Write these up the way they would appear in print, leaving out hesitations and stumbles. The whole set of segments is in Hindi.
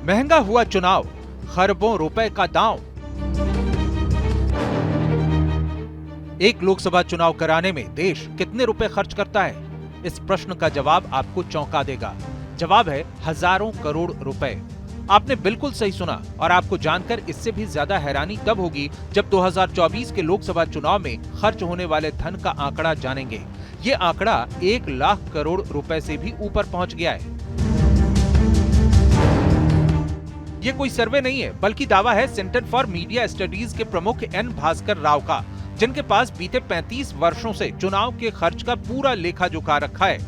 महंगा हुआ चुनाव, खरबों रुपए का दांव। एक लोकसभा चुनाव कराने में देश कितने रुपए खर्च करता है? इस प्रश्न का जवाब आपको चौंका देगा। जवाब है हजारों करोड़ रुपए। आपने बिल्कुल सही सुना और आपको जानकर इससे भी ज्यादा हैरानी तब होगी जब 2024 के लोकसभा चुनाव में खर्च होने वाले धन का आंकड़ा जानेंगे। ये आंकड़ा 1 लाख करोड़ रुपए से भी ऊपर पहुंच गया है। ये कोई सर्वे नहीं है, बल्कि दावा है सेंटर फॉर मीडिया स्टडीज के प्रमुख एन भास्कर राव का, जिनके पास बीते 35 वर्षों से चुनाव के खर्च का पूरा लेखा जोखा रखा है।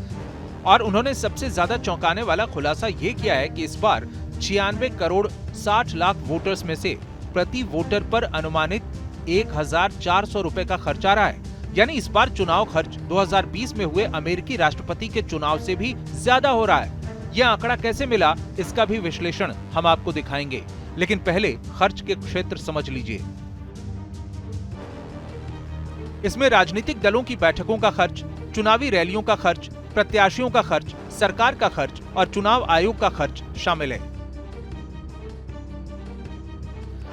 और उन्होंने सबसे ज्यादा चौंकाने वाला खुलासा ये किया है कि इस बार 96 करोड़ 60 लाख वोटर्स में से प्रति वोटर पर अनुमानित 1400 रुपए का खर्च आ रहा है। यानी इस बार चुनाव खर्च 2020 में हुए अमेरिकी राष्ट्रपति के चुनाव से भी ज्यादा हो रहा है। यह आंकड़ा कैसे मिला, इसका भी विश्लेषण हम आपको दिखाएंगे, लेकिन पहले खर्च के क्षेत्र समझ लीजिए। इसमें राजनीतिक दलों की बैठकों का खर्च, चुनावी रैलियों का खर्च, प्रत्याशियों का खर्च, सरकार का खर्च और चुनाव आयोग का खर्च शामिल है।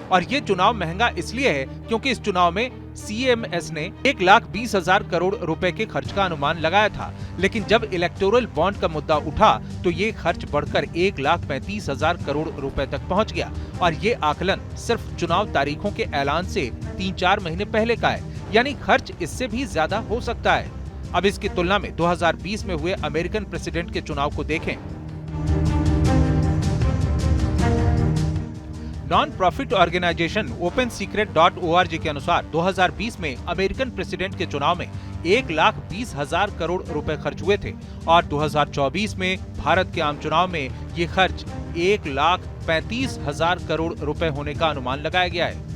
और ये चुनाव महंगा इसलिए है क्योंकि इस चुनाव में सीएमएस ने 1,20,000 करोड़ रुपए के खर्च का अनुमान लगाया था, लेकिन जब इलेक्टोरल बॉन्ड का मुद्दा उठा तो ये खर्च बढ़कर 1,35,000 करोड़ रुपए तक पहुंच गया। और ये आकलन सिर्फ चुनाव तारीखों के ऐलान से 3-4 महीने पहले का है, यानी खर्च इससे भी ज्यादा हो सकता है। अब इसकी तुलना में 2020 में हुए अमेरिकन प्रेसिडेंट के चुनाव को देखें। नॉन प्रॉफिट ऑर्गेनाइजेशन OpenSecret.org के अनुसार 2020 में अमेरिकन प्रेसिडेंट के चुनाव में 1,20,000 करोड़ रुपए खर्च हुए थे और 2024 में भारत के आम चुनाव में ये खर्च 1,35,000 करोड़ रुपए होने का अनुमान लगाया गया है।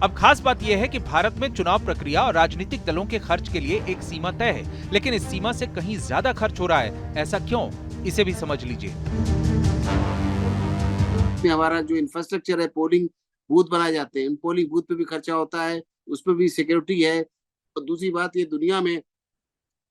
अब खास बात यह है कि भारत में चुनाव प्रक्रिया और राजनीतिक दलों के खर्च के लिए एक सीमा तय है, लेकिन इस सीमा से कहीं ज्यादा खर्च हो रहा है। ऐसा क्यों, इसे भी समझ लीजिए। हमारा जो इंफ्रास्ट्रक्चर है, पोलिंग बूथ बनाए जाते हैं, उन पोलिंग बूथ पे भी खर्चा होता है, उस पर भी सिक्योरिटी है। और दूसरी बात, ये दुनिया में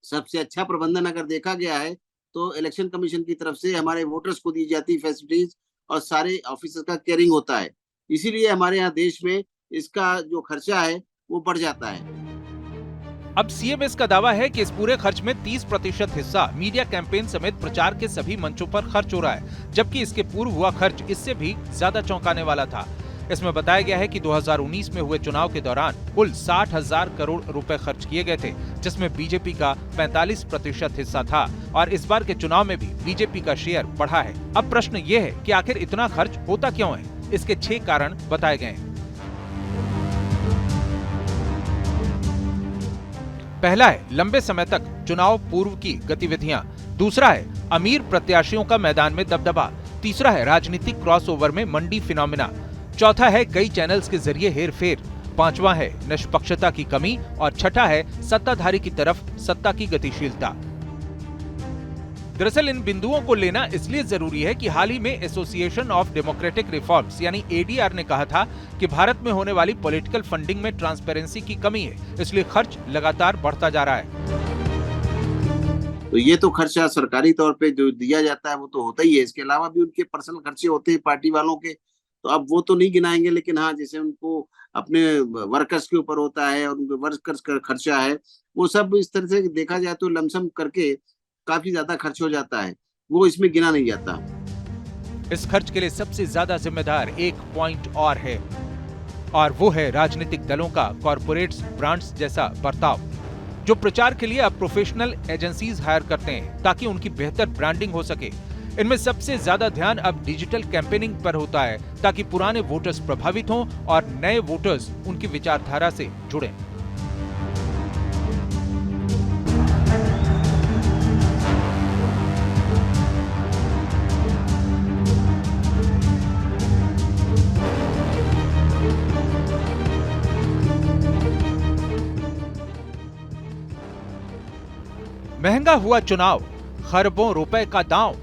सबसे अच्छा प्रबंधन अगर देखा गया है तो इलेक्शन कमीशन की तरफ से हमारे वोटर्स को दी जाती फैसिलिटीज और सारे ऑफिसर्स का केयरिंग होता है। इसीलिए हमारे यहाँ देश में इसका जो खर्चा है वो बढ़ जाता है। अब सीएमएस का दावा है कि इस पूरे खर्च में 30% हिस्सा मीडिया कैंपेन समेत प्रचार के सभी मंचों पर खर्च हो रहा है, जबकि इसके पूर्व हुआ खर्च इससे भी ज्यादा चौंकाने वाला था। इसमें बताया गया है कि 2019 में हुए चुनाव के दौरान कुल 60,000 करोड़ रुपए खर्च किए गए थे, जिसमें बीजेपी का 45% हिस्सा था और इस बार के चुनाव में भी बीजेपी का शेयर बढ़ा है। अब प्रश्न ये है कि आखिर इतना खर्च होता क्यों है? इसके 6 कारण बताए गए हैं। पहला है लंबे समय तक चुनाव पूर्व की गतिविधियां, दूसरा है अमीर प्रत्याशियों का मैदान में दबदबा, तीसरा है राजनीतिक क्रॉसओवर में मंडी फिनोमिना, चौथा है कई चैनल्स के जरिए हेरफेर, पांचवा है निष्पक्षता की कमी और छठा है सत्ताधारी की तरफ सत्ता की गतिशीलता। दरअसल इन बिंदुओं को लेना इसलिए जरूरी है कि हाल ही में एसोसिएशन ऑफ डेमोक्रेटिक रिफॉर्म्स यानी एडीआर ने कहा था कि भारत में होने वाली पॉलिटिकल फंडिंग में ट्रांसपेरेंसी की कमी है, इसलिए खर्च लगातार बढ़ता जा रहा है। तो ये तो खर्चा सरकारी तौर पे जो दिया जाता है वो तो होता ही है। इसके अलावा भी उनके पर्सनल खर्चे होते हैं पार्टी वालों के, तो अब वो तो नहीं गिनाएंगे, लेकिन हाँ, जैसे उनको अपने वर्कर्स के ऊपर होता है और उनके वर्कर्स का खर्चा है, वो सब इस तरह से देखा जाए तो लमसम करके काफी ज्यादा खर्च हो जाता है, वो इसमें गिना नहीं जाता। इस खर्च के लिए सबसे ज्यादा जिम्मेदार एक पॉइंट और है, और वो है राजनीतिक दलों का कॉर्पोरेट्स ब्रांड्स जैसा बर्ताव, जो प्रचार के लिए अब प्रोफेशनल एजेंसीज हायर करते हैं ताकि उनकी बेहतर ब्रांडिंग हो सके। इनमें सबसे ज्यादा ध्यान अब डिजिटल कैंपेनिंग पर होता है ताकि पुराने वोटर्स प्रभावित हों और नए वोटर्स उनकी विचारधारा से जुड़ें। महंगा हुआ चुनाव, खरबों रुपए का दांव।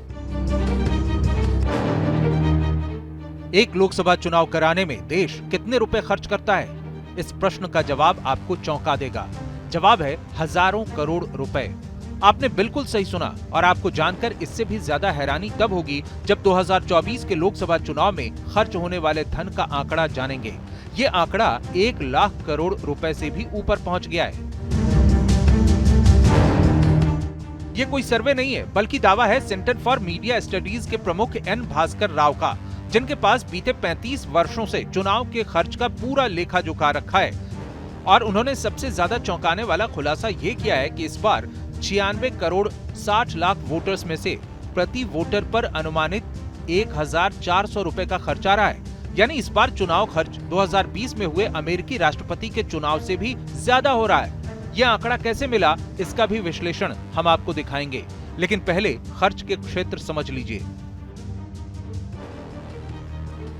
एक लोकसभा चुनाव कराने में देश कितने रुपए खर्च करता है? इस प्रश्न का जवाब आपको चौंका देगा। जवाब है हजारों करोड़ रुपए। आपने बिल्कुल सही सुना और आपको जानकर इससे भी ज्यादा हैरानी तब होगी जब 2024 के लोकसभा चुनाव में खर्च होने वाले धन का आंकड़ा जानेंगे। ये आंकड़ा 1 लाख करोड़ रुपए से भी ऊपर पहुंच गया है। ये कोई सर्वे नहीं है बल्कि दावा है सेंटर फॉर मीडिया स्टडीज के प्रमुख एन भास्कर राव का, जिनके पास बीते 35 वर्षों से चुनाव के खर्च का पूरा लेखा जोखा रखा है। और उन्होंने सबसे ज्यादा चौंकाने वाला खुलासा ये किया है कि इस बार 96 करोड़ 60 लाख वोटर्स में से प्रति वोटर पर अनुमानित 1400 रुपए का खर्च आ रहा है। यानी इस बार चुनाव खर्च 2020 में हुए अमेरिकी राष्ट्रपति के चुनाव से भी ज्यादा हो रहा है। यह आंकड़ा कैसे मिला, इसका भी विश्लेषण हम आपको दिखाएंगे, लेकिन पहले खर्च के क्षेत्र समझ लीजिए।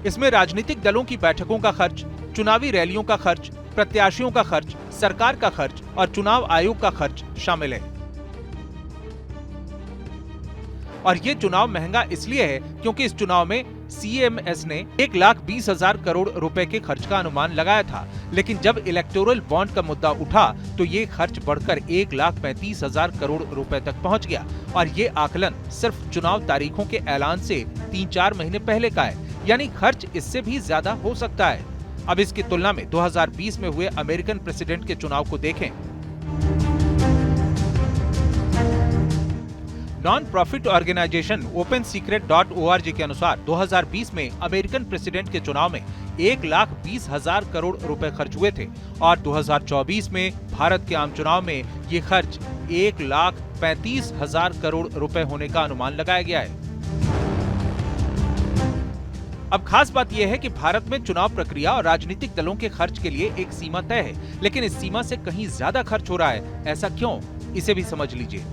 इसमें राजनीतिक दलों की बैठकों का खर्च, चुनावी रैलियों का खर्च, प्रत्याशियों का खर्च, सरकार का खर्च और चुनाव आयोग का खर्च शामिल है। और ये चुनाव महंगा इसलिए है क्योंकि इस चुनाव में सीएमएस ने 1,20,000 करोड़ रुपए के खर्च का अनुमान लगाया था, लेकिन जब इलेक्टोरल बॉन्ड का मुद्दा उठा तो ये खर्च बढ़कर 1,35,000 करोड़ रुपए तक पहुंच गया। और ये आकलन सिर्फ चुनाव तारीखों के ऐलान से 3-4 महीने पहले का है, यानी खर्च इससे भी ज्यादा हो सकता है। अब इसकी तुलना में 2020 में हुए अमेरिकन प्रेसिडेंट के चुनाव को देखें। नॉन प्रॉफिट ऑर्गेनाइजेशन OpenSecret.org के अनुसार 2020 में अमेरिकन प्रेसिडेंट के चुनाव में 1,20,000 करोड़ रुपए खर्च हुए थे और 2024 में भारत के आम चुनाव में ये खर्च 1,35,000 करोड़ रुपए होने का अनुमान लगाया गया है। अब खास बात यह है कि भारत में चुनाव प्रक्रिया और राजनीतिक दलों के खर्च के लिए एक सीमा तय है, लेकिन इस सीमा से कहीं ज्यादा खर्च हो रहा है। ऐसा क्यों, इसे भी समझ लीजिए।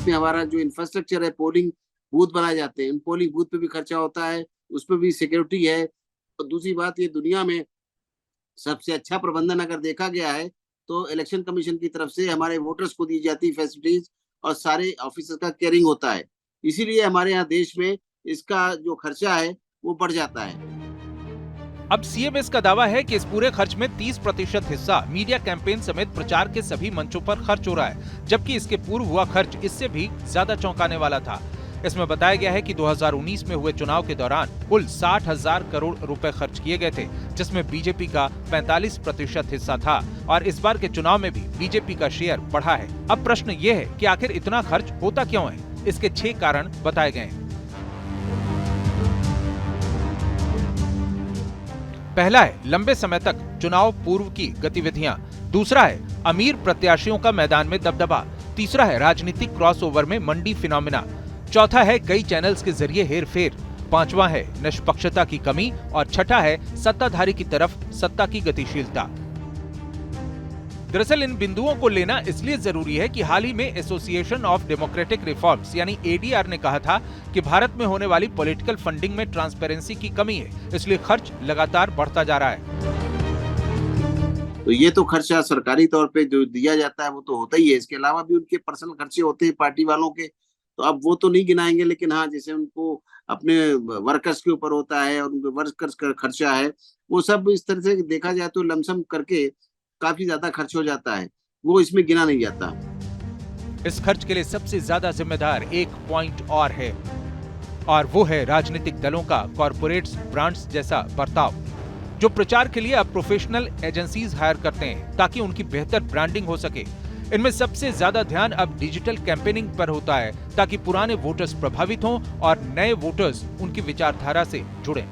हमारा जो इंफ्रास्ट्रक्चर है, पोलिंग बूथ बनाए जाते हैं, पोलिंग बूथ पे भी खर्चा होता है, उस पर भी सिक्योरिटी है। और दूसरी बात, ये दुनिया में सबसे अच्छा प्रबंधन अगर देखा गया है तो इलेक्शन कमीशन की तरफ से हमारे वोटर्स को दी जाती फैसिलिटीज और सारे ऑफिसर्स का केयरिंग होता है। इसीलिए हमारे यहाँ देश में इसका जो खर्चा है वो बढ़ जाता है। अब सीएमएस का दावा है कि इस पूरे खर्च में 30% हिस्सा मीडिया कैंपेन समेत प्रचार के सभी मंचों पर खर्च हो रहा है, जबकि इसके पूर्व हुआ खर्च इससे भी ज्यादा चौंकाने वाला था। इसमें बताया गया है कि 2019 में हुए चुनाव के दौरान कुल 60,000 करोड़ रुपए खर्च किए गए थे, जिसमें बीजेपी का 45% हिस्सा था और इस बार के चुनाव में भी बीजेपी का शेयर बढ़ा है। अब प्रश्न ये है कि आखिर इतना खर्च होता क्यों है? इसके 6 कारण बताए गए हैं। पहला है लंबे समय तक चुनाव पूर्व की गतिविधियां, दूसरा है अमीर प्रत्याशियों का मैदान में दबदबा, तीसरा है राजनीतिक क्रॉसओवर में मंडी फिनोमिना, चौथा है कई चैनल्स के जरिए हेरफेर, पांचवा है निष्पक्षता की कमी और छठा है सत्ताधारी की तरफ सत्ता की गतिशीलता। दरअसल इन बिंदुओं को लेना इसलिए जरूरी है कि हाल ही में एसोसिएशन ऑफ डेमोक्रेटिक रिफॉर्म्स यानी एडीआर ने कहा था कि भारत में होने वाली पॉलिटिकल फंडिंग में ट्रांसपेरेंसी की कमी है, इसलिए खर्च लगातार बढ़ता जा रहा है। तो ये तो खर्चा सरकारी तौर पे जो दिया जाता है वो तो होता ही है। इसके अलावा भी उनके पर्सनल खर्चे होते हैं पार्टी वालों के, तो अब वो तो नहीं गिनाएंगे, लेकिन हाँ जैसे उनको अपने वर्कर्स के ऊपर होता है और उनके वर्कर्स का खर्चा है, वो सब इस तरह से देखा जाए तो लमसम करके काफी ज्यादा खर्च हो जाता है, वो इसमें गिना नहीं जाता। इस खर्च के लिए सबसे ज्यादा जिम्मेदार एक पॉइंट और है, और वो है राजनीतिक दलों का कॉर्पोरेट्स ब्रांड्स जैसा बर्ताव, जो प्रचार के लिए अब प्रोफेशनल एजेंसीज हायर करते हैं ताकि उनकी बेहतर ब्रांडिंग हो सके। इनमें सबसे ज्यादा ध्यान अब डिजिटल कैंपेनिंग पर होता है ताकि पुराने वोटर्स प्रभावित हों और नए वोटर्स उनकी विचारधारा से जुड़ें।